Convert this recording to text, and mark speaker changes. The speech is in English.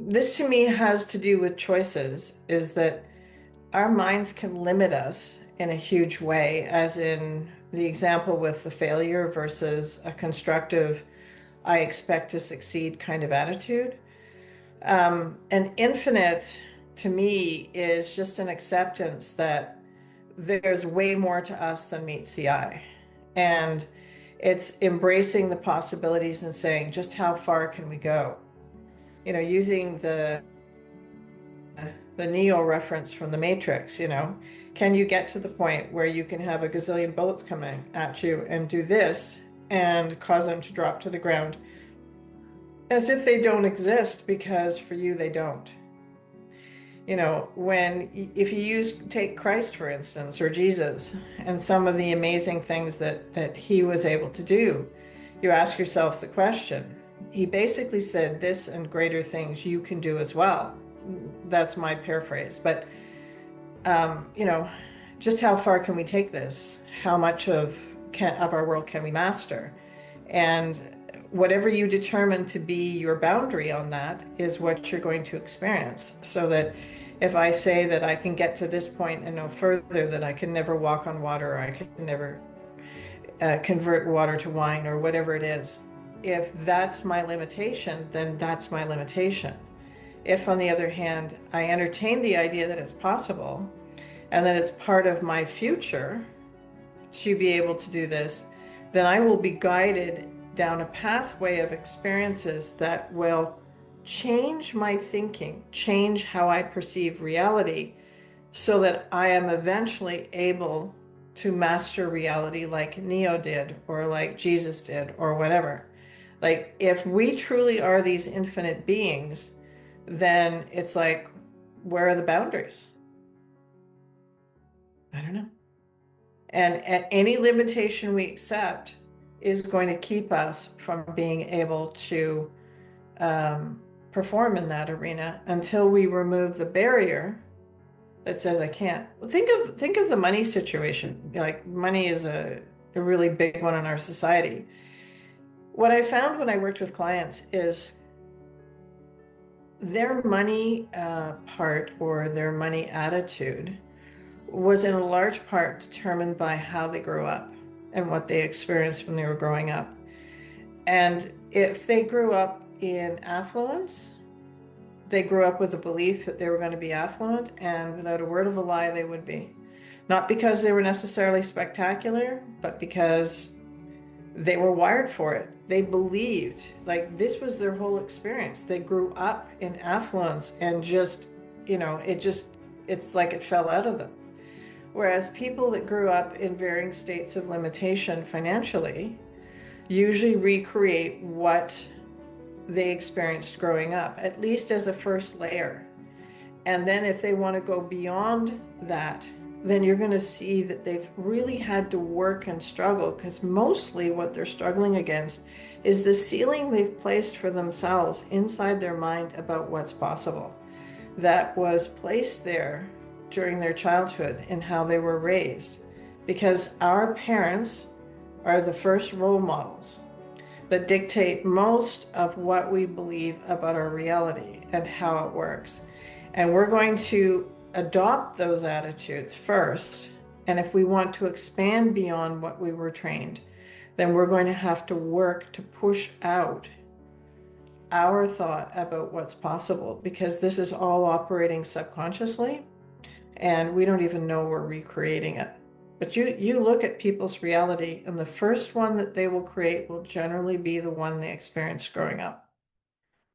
Speaker 1: This to me has to do with choices, is that our minds can limit us in a huge way, as in the example with the failure versus a constructive, I expect to succeed kind of attitude. And infinite to me is just an acceptance that there's way more to us than meets the eye. And it's embracing the possibilities and saying, just how far can we go? Using the Neo reference from the Matrix, can you get to the point where you can have a gazillion bullets coming at you and do this and cause them to drop to the ground as if they don't exist because for you they don't? If you take Christ, for instance, or Jesus, and some of the amazing things that he was able to do, you ask yourself the question. He basically said, this and greater things you can do as well. That's my paraphrase. But, just how far can we take this? How much of our world can we master? And whatever you determine to be your boundary on that is what you're going to experience. So that if I say that I can get to this point and no further, that I can never walk on water, or I can never convert water to wine, or whatever it is, if that's my limitation, then that's my limitation. If, on the other hand, I entertain the idea that it's possible and that it's part of my future to be able to do this, then I will be guided down a pathway of experiences that will change my thinking, change how I perceive reality, so that I am eventually able to master reality like Neo did, or like Jesus did, or whatever. Like, if we truly are these infinite beings, then it's like, where are the boundaries? I don't know. And any limitation we accept is going to keep us from being able to perform in that arena until we remove the barrier that says I can't. Think of the money situation. Like, money is a really big one in our society. What I found when I worked with clients is their money part, or their money attitude, was in a large part determined by how they grew up and what they experienced when they were growing up. And if they grew up in affluence, they grew up with a belief that they were going to be affluent, and without a word of a lie, they would be. Not because they were necessarily spectacular, but because they were wired for it. They believed, like, this was their whole experience. They grew up in affluence and just, it's like it fell out of them. Whereas people that grew up in varying states of limitation financially usually recreate what they experienced growing up, at least as a first layer. And then if they want to go beyond that, then you're going to see that they've really had to work and struggle, because mostly what they're struggling against is the ceiling they've placed for themselves inside their mind about what's possible, that was placed there during their childhood and how they were raised. Because our parents are the first role models that dictate most of what we believe about our reality and how it works. And we're going to adopt those attitudes first. And if we want to expand beyond what we were trained, then we're going to have to work to push out our thought about what's possible, because this is all operating subconsciously and we don't even know we're recreating it. But you look at people's reality, and the first one that they will create will generally be the one they experienced growing up.